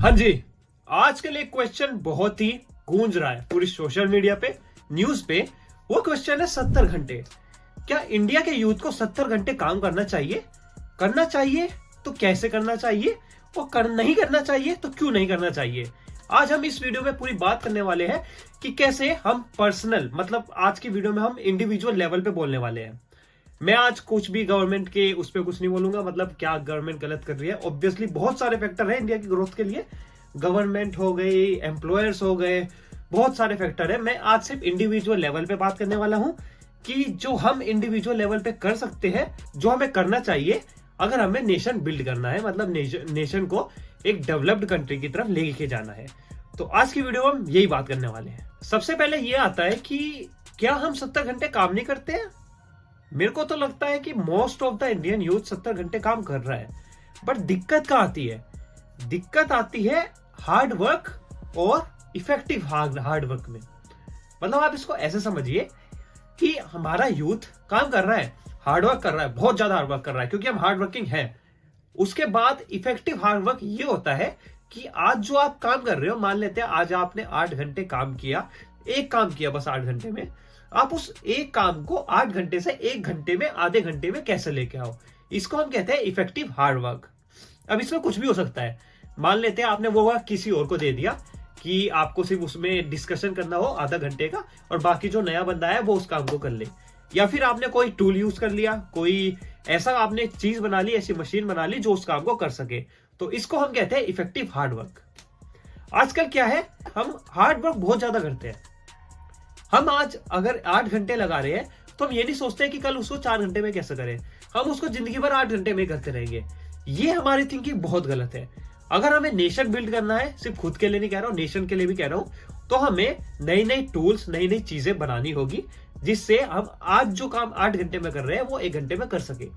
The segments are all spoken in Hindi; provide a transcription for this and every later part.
हाँ जी, आजकल एक क्वेश्चन बहुत ही गूंज रहा है पूरी सोशल मीडिया पे, न्यूज पे। वो क्वेश्चन है 70 घंटे। क्या इंडिया के यूथ को 70 घंटे काम करना चाहिए? करना चाहिए तो कैसे करना चाहिए, और नहीं करना चाहिए तो क्यों नहीं करना चाहिए? आज हम इस वीडियो में पूरी बात करने वाले हैं कि कैसे हम पर्सनल, मतलब आज की वीडियो में हम इंडिविजुअल लेवल पे बोलने वाले हैं। मैं आज कुछ भी गवर्नमेंट के उस पर कुछ नहीं बोलूंगा, मतलब क्या गवर्नमेंट गलत कर रही है। ऑब्वियसली बहुत सारे फैक्टर है इंडिया की ग्रोथ के लिए, गवर्नमेंट हो गई, एम्प्लॉयर्स हो गए, बहुत सारे फैक्टर है। मैं आज सिर्फ इंडिविजुअल लेवल पे बात करने वाला हूं कि जो हम इंडिविजुअल लेवल पे कर सकते हैं, जो हमें करना चाहिए अगर हमें नेशन बिल्ड करना है, मतलब नेशन को एक डेवलप्ड कंट्री की तरफ लेके जाना है। तो आज की वीडियो में हम यही बात करने वाले हैं। सबसे पहले ये आता है कि क्या हम 70 घंटे काम नहीं करते हैं? मेरे को तो लगता है कि most of the Indian youth 70 घंटे काम कर रहा है, बट दिक्कत कहाँ आती है? दिक्कत आती है हार्ड वर्क और इफेक्टिव हार्ड वर्क में। मतलब आप इसको ऐसे समझिए कि हमारा यूथ काम कर रहा है, हार्ड वर्क कर रहा है, बहुत ज्यादा हार्ड वर्क कर रहा है क्योंकि हम हार्ड वर्किंग है। उसके बाद इफेक्टिव हार्ड वर्क ये होता है कि आज जो आप काम कर रहे हो, मान लेते हैं आज आपने 8 घंटे काम किया, एक काम किया बस 8 घंटे में, आप उस एक काम को 8 घंटे से 1 घंटे में, आधे घंटे में कैसे लेके आओ, इसको हम कहते हैं इफेक्टिव हार्ड वर्क। अब इसमें कुछ भी हो सकता है। मान लेते हैं आपने वो वर्क किसी और को दे दिया कि आपको सिर्फ उसमें डिस्कशन करना हो आधा घंटे का, और बाकी जो नया बंदा है वो उस काम को कर ले। या फिर आपने कोई टूल यूज कर लिया, कोई ऐसा आपने चीज बना ली, ऐसी मशीन बना ली जो उस काम को कर सके। तो इसको हम कहते हैं इफेक्टिव हार्ड वर्क। आजकल क्या है, हम हार्ड वर्क बहुत ज्यादा करते हैं। हम आज अगर 8 घंटे लगा रहे हैं तो हम ये नहीं सोचते कि कल उसको 4 घंटे में कैसे करें, हम उसको जिंदगी भर 8 घंटे में करते रहेंगे। ये हमारी थिंकिंग बहुत गलत है। अगर हमें नेशन बिल्ड करना है, सिर्फ खुद के लिए नहीं कह रहा हूं, नेशन के लिए भी कह रहा हूं, तो हमें नई नई टूल्स, नई नई चीजें बनानी होगी जिससे हम आज जो काम 8 घंटे में कर रहे हैं वो 1 घंटे में कर सके।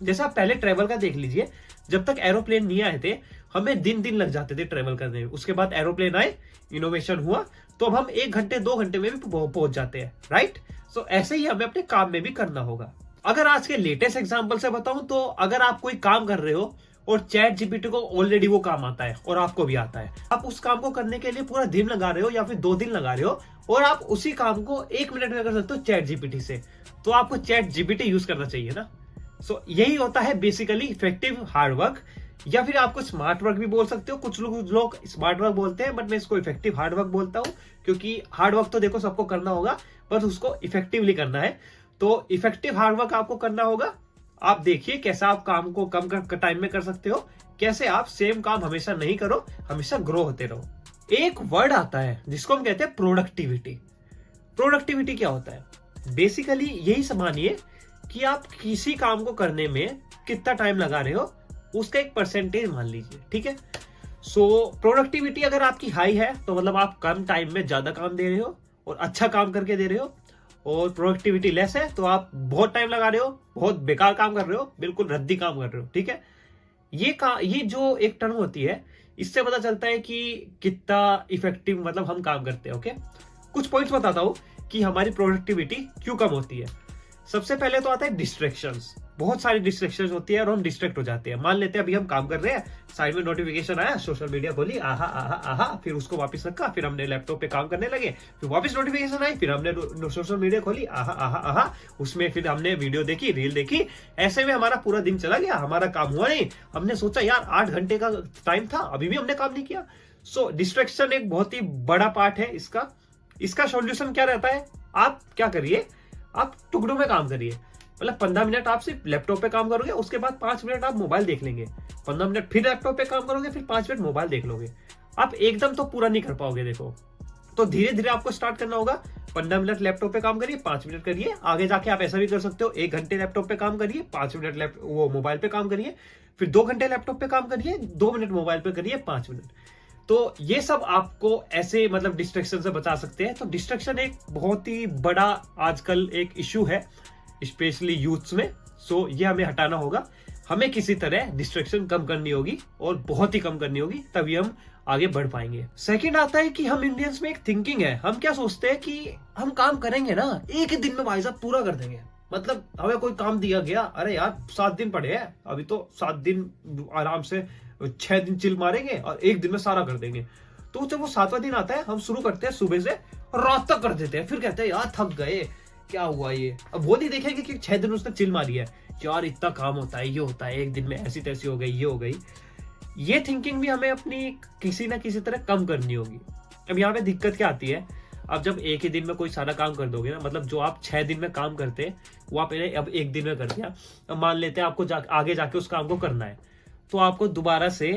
जैसा आप पहले ट्रेवल का देख लीजिए, जब तक एरोप्लेन नहीं आए थे हमें दिन दिन लग जाते थे ट्रेवल करने में। उसके बाद एरोप्लेन आए, इनोवेशन हुआ, तो अब हम 1 घंटे 2 घंटे में भी पहुंच जाते हैं, राइट? सो ऐसे ही हमें अपने काम में भी करना होगा। अगर आज के लेटेस्ट एग्जांपल से बताऊं तो अगर आप कोई काम कर रहे हो और चैट जीपीटी को ऑलरेडी वो काम आता है और आपको भी आता है, आप उस काम को करने के लिए पूरा दिन लगा रहे हो या फिर 2 दिन लगा रहे हो, और आप उसी काम को 1 मिनट में कर सकते हो चैट जीपीटी से, तो आपको चैट जीपीटी यूज करना चाहिए ना। सो यही होता है बेसिकली इफेक्टिव हार्ड वर्क, या फिर आपको स्मार्ट वर्क भी बोल सकते हो। कुछ लोग स्मार्ट वर्क बोलते हैं, बट मैं इसको इफेक्टिव हार्ड वर्क बोलता हूं, क्योंकि हार्ड वर्क तो देखो सबको करना होगा, बस उसको इफेक्टिवली करना है। तो इफेक्टिव हार्ड वर्क आपको करना होगा। आप देखिए कैसा आप काम को कम टाइम में कर सकते हो, कैसे आप सेम काम हमेशा नहीं करो, हमेशा ग्रो होते रहो। एक वर्ड आता है जिसको हम कहते हैं प्रोडक्टिविटी। प्रोडक्टिविटी क्या होता है? बेसिकली यही मानिए कि आप किसी काम को करने में कितना टाइम लगा रहे हो, उसका एक परसेंटेज मान लीजिए, ठीक है? सो प्रोडक्टिविटी अगर आपकी हाई है तो मतलब आप कम टाइम में ज्यादा काम दे रहे हो और अच्छा काम करके दे रहे हो, और प्रोडक्टिविटी लेस है तो आप बहुत टाइम लगा रहे हो, बहुत बेकार काम कर रहे हो, बिल्कुल रद्दी काम कर रहे हो, ठीक है? ये जो एक टर्म होती है, इससे पता चलता है कि कितना इफेक्टिव मतलब हम काम करते हैं। ओके, कुछ पॉइंट्स बताता हूं कि हमारी प्रोडक्टिविटी क्यों कम होती है। सबसे पहले तो आता है डिस्ट्रैक्शंस। बहुत सारी डिस्ट्रैक्शंस होती है और हम डिस्ट्रैक्ट हो जाते हैं। मान लेते हैं अभी हम काम कर रहे हैं, साइड में नोटिफिकेशन आया, सोशल मीडिया खोली, आहा आहा आहा, फिर उसको वापस रखा, फिर हमने लैपटॉप पे काम करने लगे, फिर वापस नोटिफिकेशन आई, फिर हमने सोशल मीडिया खोली, आहा आहा आहा, उसमें फिर हमने वीडियो देखी, रील देखी, ऐसे में हमारा पूरा दिन चला गया, हमारा काम हुआ नहीं। हमने सोचा यार 8 घंटे का टाइम था, अभी भी हमने काम नहीं किया। सो डिस्ट्रैक्शन एक बहुत ही बड़ा पार्ट है इसका सॉल्यूशन क्या रहता है? आप क्या करिए, आप टुकड़ों में काम करिए। मतलब 15 मिनट आप सिर्फ लैपटॉप पे काम करोगे, उसके बाद 5 मिनट आप मोबाइल देख लेंगे, 15 मिनट फिर लैपटॉप पे काम करोगे, फिर 5 मिनट मोबाइल देख लोगे। आप एकदम तो पूरा नहीं कर पाओगे, देखो। तो धीरे धीरे आपको स्टार्ट करना होगा। 15 मिनट लैपटॉप पे काम करिए, 5 मिनट करिए। आगे जाके आप ऐसा भी कर सकते हो, 1 घंटे लैपटॉप पे काम करिए, 5 मिनट वो मोबाइल पे काम करिए, फिर 2 घंटे लैपटॉप पे काम करिए, 2 मिनट मोबाइल पे करिए, 5 मिनट। तो ये सब आपको ऐसे मतलब डिस्ट्रैक्शन से बचा सकते हैं। तो डिस्ट्रैक्शन एक बहुत ही बड़ा आजकल एक इश्यू है, स्पेशली यूथ्स में। सो ये हमें हटाना होगा। हमें किसी तरह डिस्ट्रैक्शन कम करनी होगी, और बहुत ही कम करनी होगी, तभी हम आगे बढ़ पाएंगे। सेकंड आता है कि हम इंडियंस में एक थिंकिंग है, हम क्या सोचते हैं कि हम काम करेंगे ना, एक ही दिन में भाई साहब पूरा कर देंगे। मतलब हमें कोई काम दिया गया, अरे यार 7 दिन पड़े हैं, अभी तो 7 दिन आराम से 6 दिन चिल मारेंगे और 1 दिन में सारा कर देंगे। तो जब वो 7वां दिन आता है, हम शुरू करते हैं सुबह से और रात तक कर देते हैं, फिर कहते हैं यार थक गए, क्या हुआ ये। अब वो नहीं देखेंगे कि 6 दिन उसने चिल मारी है, यार इतना काम होता है, ये होता है, 1 दिन में ऐसी तैसी हो गई, ये हो गई। ये थिंकिंग भी हमें अपनी किसी ना किसी तरह कम करनी होगी। अब यहाँ पे दिक्कत क्या आती है, अब जब एक ही दिन में कोई सारा काम कर दोगे ना, मतलब जो आप 6 दिन में काम करते वो आपने अब 1 दिन में कर दिया। अब मान लेते हैं आपको आगे जाके उस काम को करना है, तो आपको दोबारा से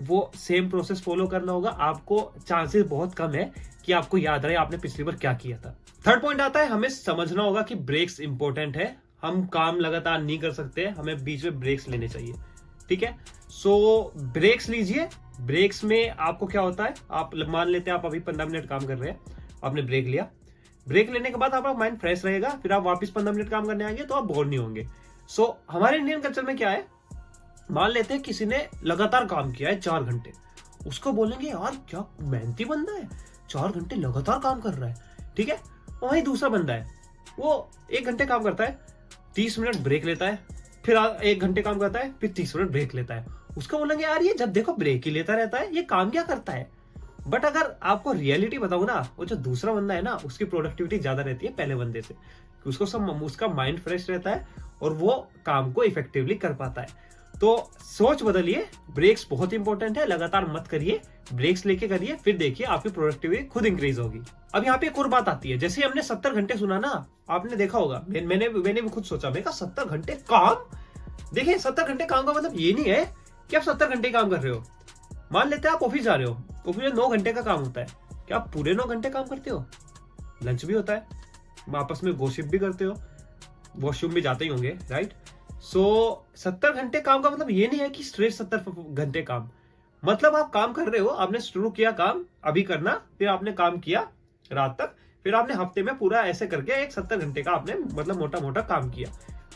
वो सेम प्रोसेस फॉलो करना होगा। आपको चांसेस बहुत कम है कि आपको याद रहे आपने पिछली बार क्या किया था। थर्ड पॉइंट आता है, हमें समझना होगा कि ब्रेक्स इंपॉर्टेंट है। हम काम लगातार नहीं कर सकते, हमें बीच में ब्रेक्स लेने चाहिए, ठीक है। सो ब्रेक्स लीजिए। ब्रेक्स में आपको क्या होता है, आप मान लेते हैं आप अभी 15 मिनट काम कर रहे हैं, आपने ब्रेक लिया। ब्रेक लेने के बाद आपका माइंड फ्रेश रहेगा, फिर आप वापस 15 मिनट काम करने आएंगे तो आप बोर नहीं होंगे। सो हमारे इंडियन कल्चर में क्या है, मान लेते हैं किसी ने लगातार काम किया है 4 घंटे, उसको बोलेंगे यार क्या मेहनती बंदा है, 4 घंटे लगातार काम कर रहा है, ठीक है। वहीं दूसरा बंदा है, वो 1 घंटे काम करता है, 30 मिनट ब्रेक लेता है, फिर 1 घंटे काम करता है, फिर 30 मिनट ब्रेक लेता है। उसको बोलेंगे यार ये जब देखो ब्रेक ही लेता रहता है, ये काम क्या करता है। बट अगर आपको रियलिटी बताऊं ना, वो जो दूसरा बंदा है ना, उसकी प्रोडक्टिविटी ज्यादा रहती है पहले बंदे से, उसका माइंड फ्रेश रहता है और वो काम को इफेक्टिवली कर पाता है। तो सोच बदलिए, ब्रेक्स बहुत इंपॉर्टेंट है, लगातार मत करिए, ब्रेक्स लेके करिए, फिर देखिए आपकी प्रोडक्टिविटी खुद इंक्रीज होगी। अब यहाँ पे एक और बात आती है, जैसे हमने 70 घंटे सुना ना, आपने देखा होगा, मैंने भी खुद सोचा, मैं कहा 70 घंटे काम। देखिए 70 घंटे काम का मतलब ये नहीं है कि आप 70 घंटे काम कर रहे हो। मान लेते हैं आप ऑफिस जा रहे हो, ऑफिस में 9 घंटे का काम होता है, क्या आप पूरे 9 घंटे काम करते हो? लंच भी होता है, आपस में गॉसिप भी करते हो, वॉशरूम भी जाते ही होंगे, राइट। सो 70 घंटे काम का मतलब ये नहीं है कि स्ट्रेट 70 घंटे काम। मतलब आप काम कर रहे हो, आपने शुरू किया काम अभी करना, फिर आपने काम किया रात तक, फिर आपने हफ्ते में पूरा ऐसे करके एक 70 घंटे का आपने मतलब मोटा मोटा काम किया।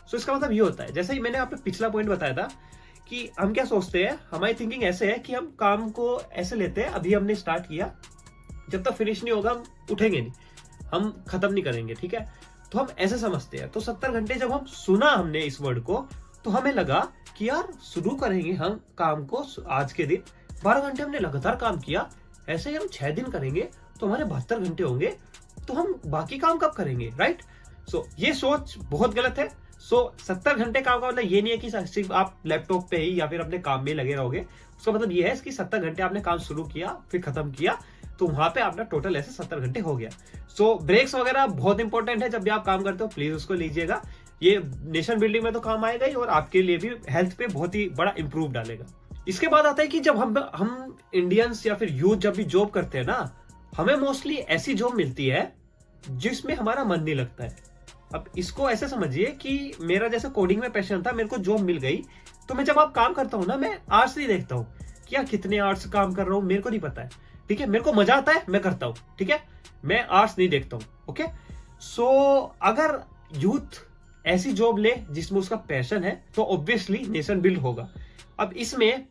सो इसका मतलब ये होता है, जैसे ही मैंने आपको पिछला पॉइंट बताया था कि हम क्या सोचते हैं, हमारी थिंकिंग ऐसे है कि हम काम को ऐसे लेते हैं, अभी हमने स्टार्ट किया, जब तक फिनिश नहीं होगा हम उठेंगे नहीं, हम खत्म नहीं करेंगे, ठीक है। तो हम ऐसे समझते हैं। तो 70 घंटे जब हम सुना हमने इस वर्ड को, तो हमें लगा कि यार शुरू करेंगे हम काम को आज के दिन, 12 घंटे हमने लगातार काम किया, ऐसे ही हम 6 दिन करेंगे तो हमारे 72 घंटे होंगे, तो हम बाकी काम कब करेंगे, राइट। सो ये सोच बहुत गलत है। सो 70 घंटे काम का मतलब ये नहीं है कि सिर्फ आप लैपटॉप पे ही या फिर अपने काम में लगे रहोगे। उसका मतलब ये है कि 70 घंटे आपने काम शुरू किया फिर खत्म किया, तो वहां पे आपका टोटल ऐसे 70 घंटे हो गया। सो ब्रेक्स वगैरह बहुत इंपॉर्टेंट है, जब भी आप काम करते हो प्लीज उसको लीजिएगा। ये नेशन बिल्डिंग में तो काम आएगा ही और आपके लिए भी हेल्थ पे बहुत ही बड़ा इंप्रूव डालेगा। इसके बाद आता है कि जब हम इंडियंस या फिर यूथ जब भी जॉब करते हैं ना, हमें मोस्टली ऐसी जॉब मिलती है जिसमें हमारा मन नहीं लगता है। अब इसको ऐसे समझिए कि मेरा जैसे कोडिंग में पैशन था, मेरे को जॉब मिल गई, तो मैं जब आप काम करता हूँ ना, मैं आर्ट्स नहीं देखता हूँ कि यार कितने आर्ट्स काम कर रहा हूँ, मेरे को नहीं पता है, ठीक है। मेरे को मजा आता है, मैं करता हूँ, ठीक है, मैं आर्ट्स नहीं देखता हूँ, ओके। सो अगर यूथ ऐसी जॉब ले जिसमें उसका पैशन है, तो ऑब्वियसली नेशन बिल्ड होगा। अब इसमें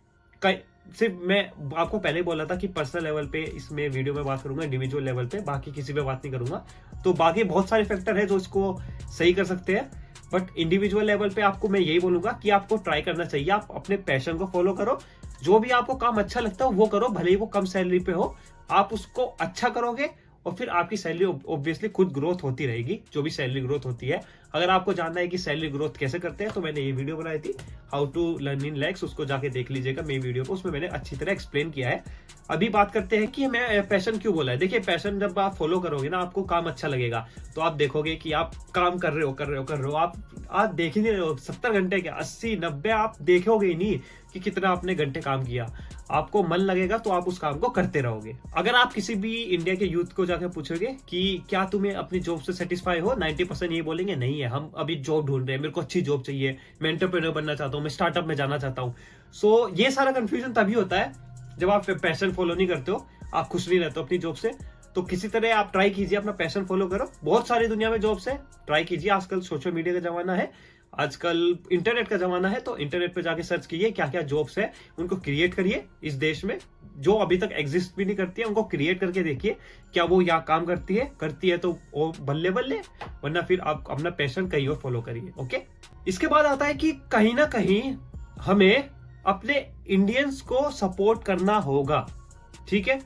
सिर्फ मैं आपको पहले बोला था कि पर्सनल लेवल पे इसमें वीडियो में बात करूंगा, इंडिविजुअल लेवल पे, बाकी किसी पे बात नहीं करूंगा। तो बाकी बहुत सारे फैक्टर है जो इसको सही कर सकते हैं, बट इंडिविजुअल लेवल पे आपको मैं यही बोलूंगा कि आपको ट्राई करना चाहिए, आप अपने पैशन को फॉलो करो, जो भी आपको काम अच्छा लगता हो वो करो, भले ही वो कम सैलरी पे हो, आप उसको अच्छा करोगे और फिर आपकी सैलरी ऑब्वियसली खुद ग्रोथ होती रहेगी, जो भी सैलरी ग्रोथ होती है। अगर आपको जानना है कि सैलरी ग्रोथ कैसे करते हैं, तो मैंने ये वीडियो बनाई थी how to learn in lakhs, उसको जाके देख लीजिएगा मेरी वीडियो को, उसमें मैंने अच्छी तरह एक्सप्लेन किया है। अभी बात करते हैं कि हमें पैशन क्यों बोला है। देखिए पैशन जब आप फॉलो करोगे ना, आपको काम अच्छा लगेगा, तो आप देखोगे कि आप काम कर रहे हो, आप देख ही नहीं रहे हो 70 घंटे क्या 80 90 आप देखोगे ही नहीं कि कितना आपने घंटे काम किया। आपको मन लगेगा तो आप उस काम को करते रहोगे। अगर आप किसी भी इंडिया के यूथ को जाकर पूछोगे कि क्या तुम्हें अपनी जॉब से सेटिस्फाई हो, 90% ये बोलेंगे नहीं है, हम अभी जॉब ढूंढ रहे हैं, मेरे को अच्छी जॉब चाहिए, मैं एंटरप्रेन्योर बनना चाहता हूँ, मैं स्टार्टअप में जाना चाहता हूँ। सो ये सारा कंफ्यूजन तभी होता है जब आप पैशन फॉलो नहीं करते हो, आप खुश नहीं रहते हो अपनी जॉब से। तो किसी तरह आप ट्राई कीजिए, अपना पैशन फॉलो करो। बहुत सारी दुनिया में जॉब्स है, ट्राई कीजिए। आजकल सोशल मीडिया का जमाना है, आजकल इंटरनेट का जमाना है, तो इंटरनेट पे जाके सर्च कीजिए क्या क्या जॉब्स है, उनको क्रिएट करिए। इस देश में जो अभी तक एग्जिस्ट भी नहीं करती है, उनको क्रिएट करके देखिए क्या वो यहाँ काम करती है तो वो बल्ले बल्ले, वरना फिर आप अपना पैशन कहीं और फॉलो करिए, ओके। इसके बाद आता है कि कहीं ना कहीं हमें अपने इंडियंस को सपोर्ट करना होगा, ठीक है।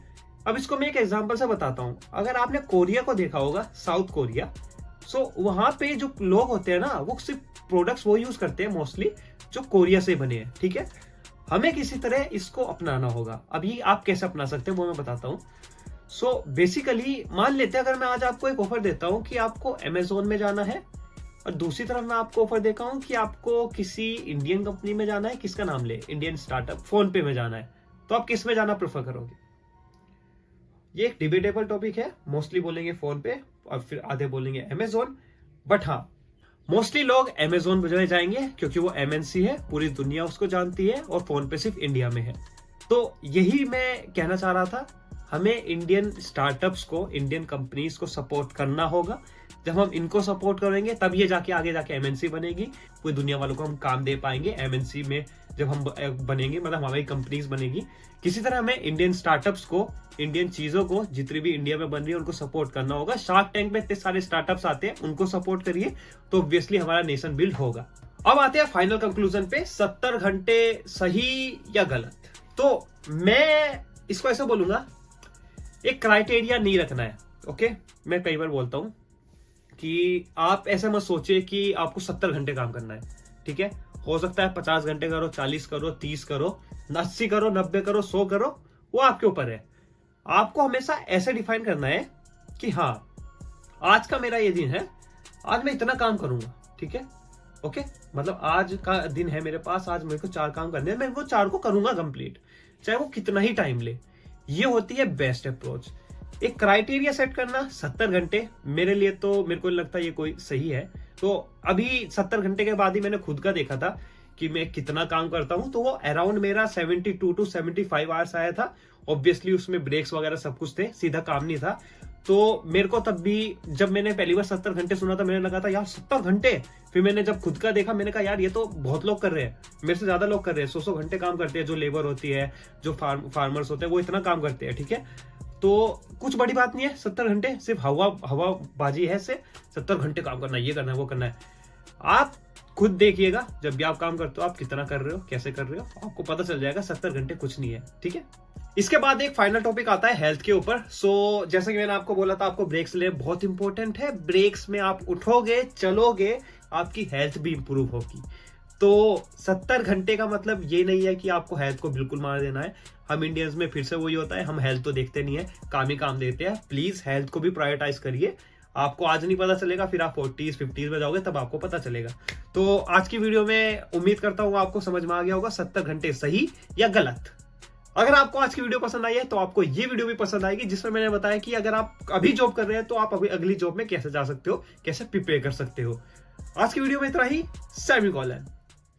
अब इसको मैं एक एग्जांपल से बताता हूं। अगर आपने कोरिया को देखा होगा, साउथ कोरिया, सो वहां पे जो लोग होते हैं ना, वो सिर्फ प्रोडक्ट्स वो यूज करते हैं मोस्टली जो कोरिया से बने हैं, ठीक है। हमें किसी तरह इसको अपनाना होगा। अभी आप कैसे अपना सकते हैं वो मैं बताता हूं। सो बेसिकली मान लेते हैं अगर मैं आज आपको एक ऑफर देता हूं कि आपको अमेजोन में जाना है, और दूसरी तरफ मैं आपको ऑफर देता हूं कि आपको किसी इंडियन कंपनी में जाना है, किसका नाम ले, इंडियन स्टार्टअप, फोन पे में जाना है, तो आप किस में जाना प्रेफर करोगे? ये एक डिबेटेबल टॉपिक है। मोस्टली बोलेंगे फोन पे और फिर आधे बोलेंगे अमेजोन, बट हाँ, मोस्टली लोग अमेजोन पे जाएंगे क्योंकि वो एमएनसी है, पूरी दुनिया उसको जानती है, और फोन पे सिर्फ इंडिया में है। तो यही मैं कहना चाह रहा था, हमें इंडियन स्टार्टअप्स को, इंडियन कंपनीज को सपोर्ट करना होगा। जब हम इनको सपोर्ट करेंगे तब ये जाके आगे जाके एमएनसी बनेगी, पूरी दुनिया वालों को हम काम दे पाएंगे एमएनसी में। जब हम बनेंगे, मतलब हमारी कंपनीज बनेगी। किसी तरह हमें इंडियन स्टार्टअप्स को, इंडियन चीजों को, जितनी भी इंडिया में बन रही है उनको सपोर्ट करना होगा। शार्क टैंक में इतने सारे स्टार्टअप्स आते हैं, उनको सपोर्ट करिए तो ऑब्वियसली हमारा नेशन बिल्ड होगा। अब आते हैं फाइनल कंक्लूजन पे, 70 घंटे सही या गलत। तो मैं इसको ऐसा बोलूंगा, एक क्राइटेरिया नहीं रखना है, ओके। मैं कई बार बोलता हूं कि आप ऐसा मत सोचिए कि आपको 70 घंटे काम करना है, ठीक है। हो सकता है 50 घंटे करो, 40 करो, 30 करो, 80 करो, 90 करो, 100 करो, वो आपके ऊपर है। आपको हमेशा ऐसे डिफाइन करना है कि हाँ, आज का मेरा ये दिन है, आज मैं इतना काम करूंगा, ठीक है, ओके। मतलब आज का दिन है मेरे पास, आज मेरे को 4 काम करने हैं, मैं वो 4 को करूंगा कंप्लीट, चाहे वो कितना ही टाइम ले। ये होती है बेस्ट अप्रोच। एक क्राइटेरिया सेट करना 70 घंटे, मेरे लिए तो, मेरे को लगता है ये कोई सही है। तो अभी 70 घंटे के बाद ही मैंने खुद का देखा था कि मैं कितना काम करता हूं, तो वो अराउंड मेरा 72 to 75 आवर्स आया था। ऑब्वियसली उसमें ब्रेक्स वगैरह सब कुछ थे, सीधा काम नहीं था। तो मेरे को तब भी, जब मैंने पहली बार 70 घंटे सुना था, मैंने लगा था यार 70 घंटे। फिर मैंने जब खुद का देखा, मैंने कहा यार ये तो बहुत लोग कर रहे हैं, मेरे से ज्यादा लोग कर रहे हैं, 100 घंटे काम करते हैं। जो लेबर होती है, जो फार्मर्स होते हैं, वो इतना काम करते हैं, ठीक है। तो कुछ बड़ी बात नहीं है 70 घंटे, सिर्फ हवाबाजी है से 70 घंटे काम करना है, ये करना है, वो करना है। आप खुद देखिएगा जब भी आप काम करते हो, आप कितना कर रहे हो, कैसे कर रहे हो, आपको पता चल जाएगा 70 घंटे कुछ नहीं है, ठीक है। इसके बाद एक फाइनल टॉपिक आता है हेल्थ के ऊपर। सो जैसे कि मैंने आपको बोला था, आपको ब्रेक्स ले बहुत इंपॉर्टेंट है। ब्रेक्स में आप उठोगे, चलोगे, आपकी हेल्थ भी इंप्रूव होगी। तो 70 घंटे का मतलब ये नहीं है कि आपको हेल्थ को बिल्कुल मार देना है। हम इंडियंस में फिर से वही होता है, हम हेल्थ तो देखते नहीं है, काम ही काम देते हैं। प्लीज हेल्थ को भी प्रायोरिटाइज करिए। आपको आज नहीं पता चलेगा, फिर आप 40s 50s में जाओगे तब आपको पता चलेगा। तो आज की वीडियो में उम्मीद करता हूँ आपको समझ में आ गया होगा 70 घंटे सही या गलत। अगर आपको आज की वीडियो पसंद आई है तो आपको ये वीडियो भी पसंद आएगी, जिसमें मैंने बताया कि अगर आप अभी जॉब कर रहे हैं तो आप अभी अगली जॉब में कैसे जा सकते हो, कैसे प्रिपेयर कर सकते हो। आज की वीडियो में इतना ही। सेमीकोलन।